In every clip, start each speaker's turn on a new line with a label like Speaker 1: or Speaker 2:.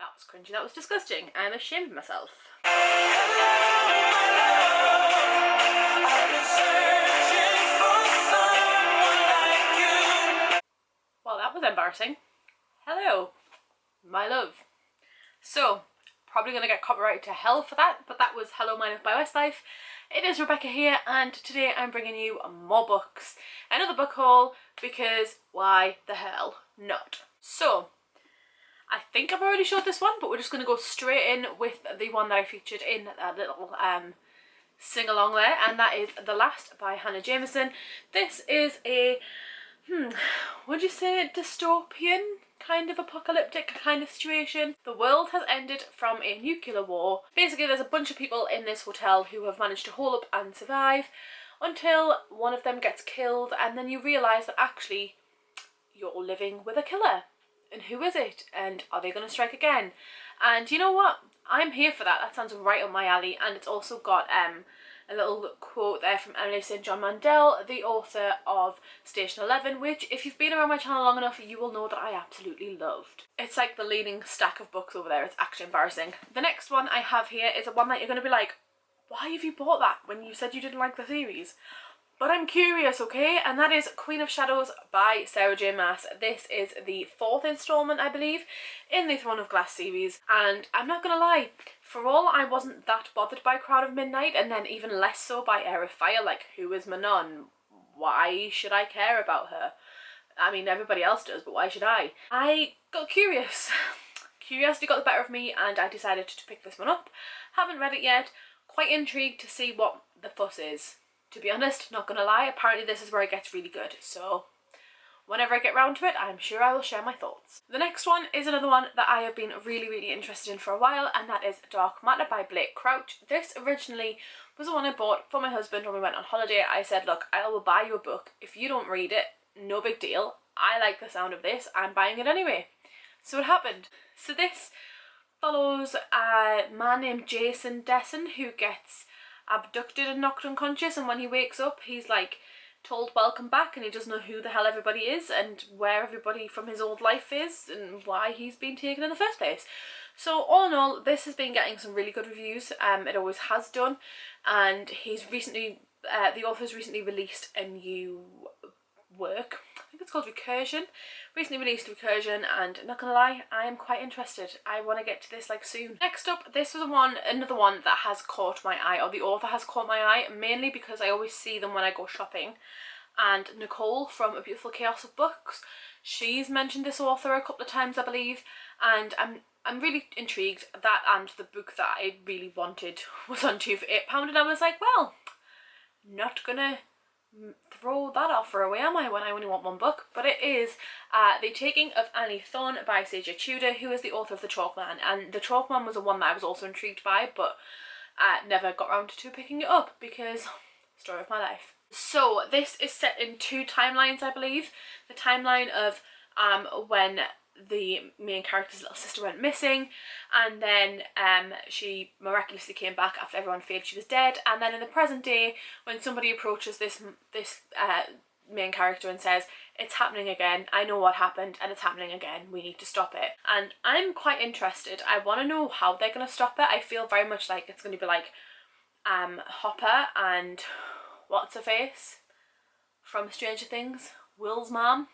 Speaker 1: That was cringy. That was disgusting. I'm ashamed of myself. Well, that was embarrassing. Hello, my love. So, probably going to get copyrighted to hell for that, but that was Hello, My Love by Westlife. It is Rebecca here, and today I'm bringing you more books. Another book haul, because why the hell not? So, I think I've already showed this one, but we're just going to go straight in with the one that I featured in that little sing-along there, and that is The Last by Hannah Jameson. This is a, would you say dystopian? Kind of apocalyptic kind of situation. The world has ended from a nuclear war. Basically, there's a bunch of people in this hotel who have managed to hole up and survive until one of them gets killed, and then you realise that actually you're living with a killer. And who is it? And are they going to strike again? And you know what? I'm here for that. That sounds right up my alley. And it's also got a little quote there from Emily St. John Mandel, the author of Station 11, which if you've been around my channel long enough, you will know that I absolutely loved. It's like the leaning stack of books over there. It's actually embarrassing. The next one I have here is a one that you're going to be like, why have you bought that when you said you didn't like the series? But I'm curious, okay? And that is Queen of Shadows by Sarah J Maas. This is the 4th installment, I believe, in the Throne of Glass series. And I'm not gonna lie, for all I wasn't that bothered by Crowd of Midnight, and then even less so by Air of Fire, like, who is Manon? Why should I care about her? I mean, everybody else does, but why should I? I got curious. Curiosity got the better of me, and I decided to pick this one up. Haven't read it yet. Quite intrigued to see what the fuss is. To be honest, not gonna lie, apparently this is where it gets really good, so whenever I get round to it, I'm sure I will share my thoughts. The next one is another one that I have been really interested in for a while, and that is Dark Matter by Blake Crouch. This originally was the one I bought for my husband when we went on holiday. I said, look, I will buy you a book. If you don't read it, no big deal. I like the sound of this, I'm buying it anyway. So it happened. So this follows a man named Jason Dessen who gets abducted and knocked unconscious, and when he wakes up he's like told welcome back, and he doesn't know who the hell everybody is and where everybody from his old life is and why he's been taken in the first place. So all in all, this has been getting some really good reviews. It always has done, and he's recently the author's recently released a new work. I think it's called Recursion. Recently released Recursion, and not gonna lie, I am quite interested. I want to get to this like soon. Next up, this was another one that has caught my eye, or the author has caught my eye, mainly because I always see them when I go shopping. And Nicole from A Beautiful Chaos of Books, she's mentioned this author a couple of times, I believe, and I'm really intrigued. That and the book that I really wanted was on 2 for £8, and I was like, well, not gonna throw that offer away, am I, when I only want one book? But it is The Taking of Annie Thorne by Backstage Shooter, who is the author of The Chalkman. And The Chalkman was the one that I was also intrigued by, but never got around to picking it up because story of my life. So this is set in 2 timelines, I believe. The timeline of when the main character's little sister went missing, and then she miraculously came back after everyone feared she was dead, and then in the present day when somebody approaches this main character and says, it's happening again, I know what happened and it's happening again, we need to stop it. And I'm quite interested. I want to know how they're going to stop it. I feel very much like it's going to be like Hopper and what's her face from Stranger Things, Will's mom.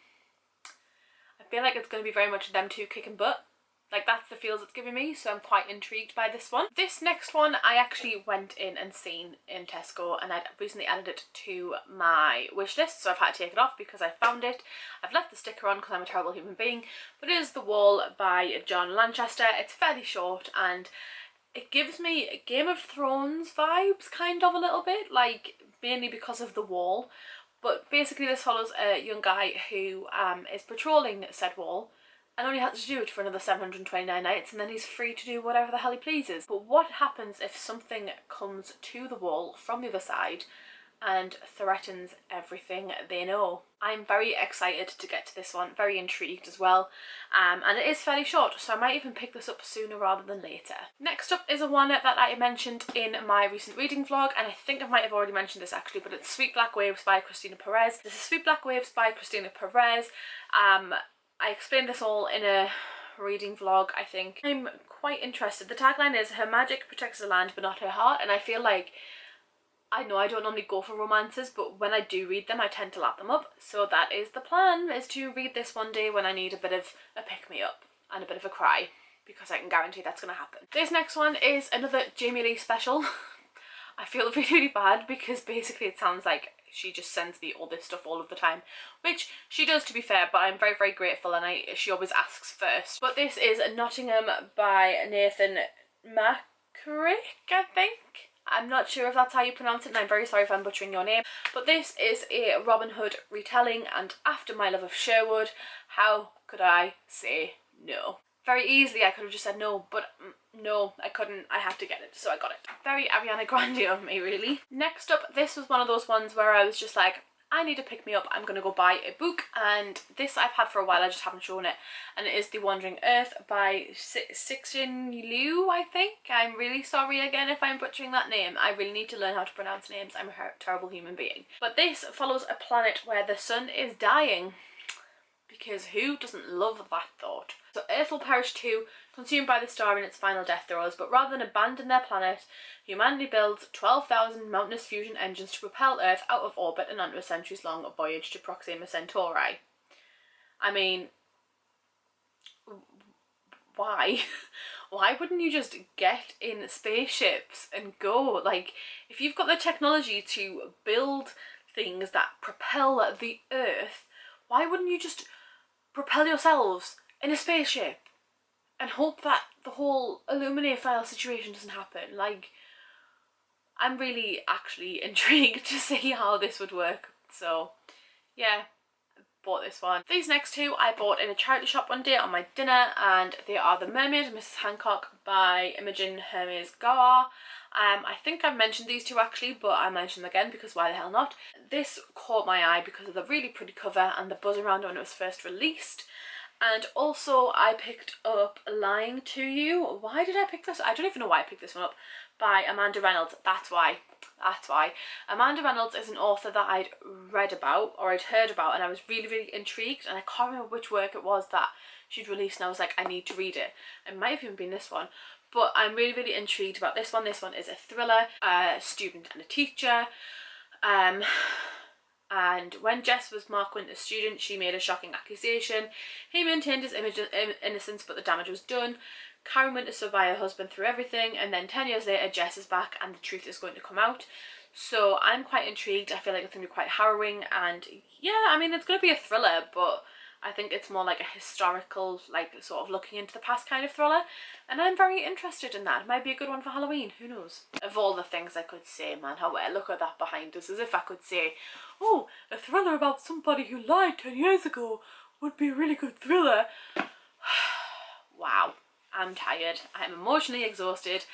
Speaker 1: I feel like it's going to be very much them two kicking butt. Like, that's the feels it's giving me, so I'm quite intrigued by this one. This next one I actually went in and seen in Tesco, and I'd recently added it to my wish list, so I've had to take it off because I found it. I've left the sticker on because I'm a terrible human being, but it is The Wall by John Lanchester. It's fairly short, and it gives me Game of Thrones vibes, kind of, a little bit, like, mainly because of the wall. But basically this follows a young guy who is patrolling said wall and only has to do it for another 729 nights, and then he's free to do whatever the hell he pleases. But what happens if something comes to the wall from the other side and threatens everything they know? I'm very excited to get to this one, very intrigued as well, and it is fairly short, so I might even pick this up sooner rather than later. Next up is a one that I mentioned in my recent reading vlog, and I think I might have already mentioned this actually, but it's Sweet Black Waves by Christina Perez. This is Sweet Black Waves by Christina Perez. I explained this all in a reading vlog, I think. I'm quite interested. The tagline is "Her magic protects the land but not her heart," and I feel like, I know I don't normally go for romances, but when I do read them I tend to lap them up. So that is the plan, is to read this one day when I need a bit of a pick-me-up and a bit of a cry, because I can guarantee that's going to happen. This next one is another Jamie Lee special. I feel really, really bad because basically it sounds like she just sends me all this stuff all of the time, which she does, to be fair, but I'm very, very grateful, and she always asks first. But this is Nottingham by Nathan Mackrick, I think. I'm not sure if that's how you pronounce it, and I'm very sorry if I'm butchering your name. But this is a Robin Hood retelling, and after my love of Sherwood, how could I say no? Very easily I could have just said no, but no, I couldn't. I had to get it, so I got it. Very Ariana Grande of me, really. Next up, this was one of those ones where I was just like, I need to pick me up, I'm gonna go buy a book, and this I've had for a while, I just haven't shown it, and it is The Wandering Earth by Cixin Liu, I think. I'm really sorry again if I'm butchering that name. I really need to learn how to pronounce names. I'm a terrible human being. But this follows a planet where the sun is dying, because who doesn't love that thought? So Earth will perish too, consumed by the star in its final death throes, but rather than abandon their planet, humanity builds 12,000 mountainous fusion engines to propel Earth out of orbit and onto a centuries-long voyage to Proxima Centauri. I mean, why? Why wouldn't you just get in spaceships and go? Like, if you've got the technology to build things that propel the Earth, why wouldn't you just propel yourselves in a spaceship and hope that the whole Illuminae file situation doesn't happen? Like, I'm really actually intrigued to see how this would work. So yeah, bought this one. These next two I bought in a charity shop one day on my dinner, and they are The Mermaid, Mrs. Hancock by Imogen Hermes Gawar. I think I've mentioned these two actually, but I mention them again because why the hell not. This caught my eye because of the really pretty cover and the buzz around it when it was first released. And also I picked up Lying to You. Why did I pick this? I don't even know why I picked this one up. By Amanda Reynolds. That's why. That's why. Amanda Reynolds is an author that I'd read about, or I'd heard about, and I was really, really intrigued, and I can't remember which work it was that she'd released, and I was like, I need to read it. It might have even been this one. But I'm really, really intrigued about this one. This one is a thriller, a student and a teacher. And when Jess was Mark Winter's student, she made a shocking accusation. He maintained his image of innocence, but the damage was done. Karen Winter stood by her husband through everything, and then 10 years later Jess is back and the truth is going to come out. So I'm quite intrigued. I feel like it's going to be quite harrowing, and yeah, I mean, it's going to be a thriller, but I think it's more like a historical, like sort of looking into the past kind of thriller, and I'm very interested in that. It might be a good one for Halloween, who knows. Of all the things I could say, man, look at that behind us, as if I could say, oh, a thriller about somebody who lied 10 years ago would be a really good thriller. Wow, I'm tired, I'm emotionally exhausted,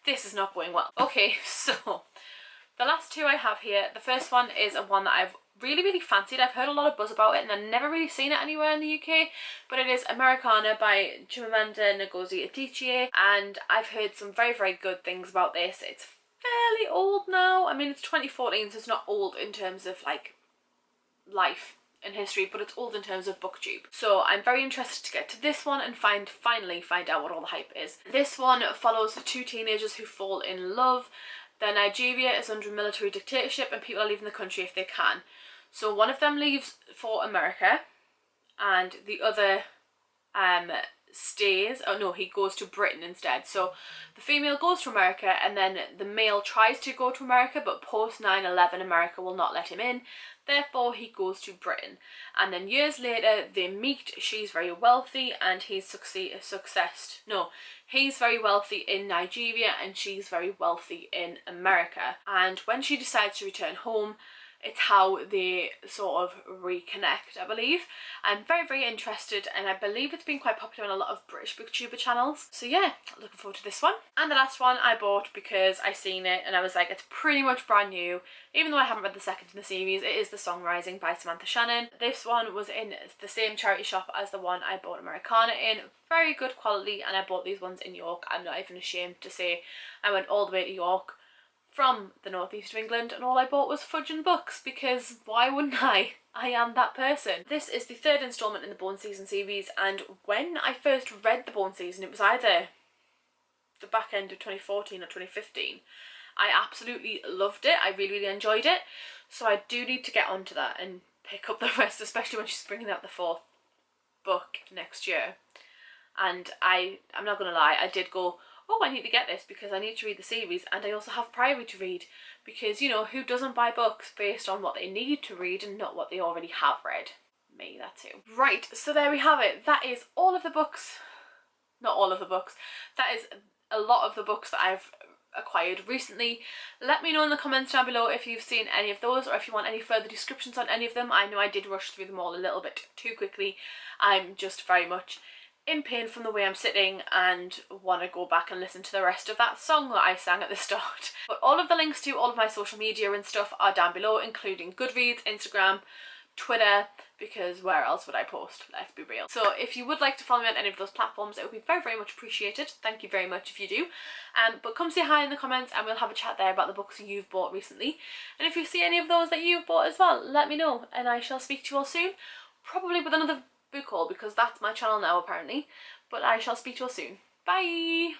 Speaker 1: this is not going well. Okay, so the last two I have here, the first one is a one that I've really, really fancied. I've heard a lot of buzz about it and I've never really seen it anywhere in the UK, but it is Americanah by Chimamanda Ngozi Adichie, and I've heard some very, very good things about this. It's fairly old now. I mean, it's 2014, so it's not old in terms of like life and history, but it's old in terms of booktube. So I'm very interested to get to this one and finally find out what all the hype is. This one follows two teenagers who fall in love. Nigeria is under military dictatorship and people are leaving the country if they can. So one of them leaves for America and the other stays. Oh no, he goes to Britain instead. So the female goes to America and then the male tries to go to America, but post 9/11 America will not let him in. Therefore he goes to Britain, and then years later they meet. She's very wealthy and he's he's very wealthy in Nigeria and she's very wealthy in America. And when she decides to return home, it's how they sort of reconnect, I believe. I'm very, very interested, and I believe it's been quite popular on a lot of British booktuber channels. So yeah, looking forward to this one. And the last one I bought because I seen it and I was like, it's pretty much brand new. Even though I haven't read the second in the series, it is The Song Rising by Samantha Shannon. This one was in the same charity shop as the one I bought Americanah in. Very good quality, and I bought these ones in York. I'm not even ashamed to say I went all the way to York from the northeast of England, and all I bought was fudge and books, because why wouldn't I? I am that person. This is the third instalment in the Born Season series, and when I first read the Born Season, it was either the back end of 2014 or 2015. I absolutely loved it. I really, really enjoyed it. So I do need to get onto that and pick up the rest, especially when she's bringing out the 4th book next year. And I'm not going to lie, I did go, oh, I need to get this because I need to read the series, and I also have Priory to read because, you know, who doesn't buy books based on what they need to read and not what they already have read? Me, that too. Right, so there we have it. That is all of the books. Not all of the books. That is a lot of the books that I've acquired recently. Let me know in the comments down below if you've seen any of those or if you want any further descriptions on any of them. I know I did rush through them all a little bit too quickly. I'm just very much in pain from the way I'm sitting and want to go back and listen to the rest of that song that I sang at the start. But all of the links to all of my social media and stuff are down below, including Goodreads, Instagram, Twitter, because where else would I post? Let's be real. So if you would like to follow me on any of those platforms, it would be very, very much appreciated. Thank you very much if you do. But come say hi in the comments and we'll have a chat there about the books you've bought recently. And if you see any of those that you've bought as well, let me know and I shall speak to you all soon. Probably with another book haul because that's my channel now apparently. But I shall speak to you all soon. Bye!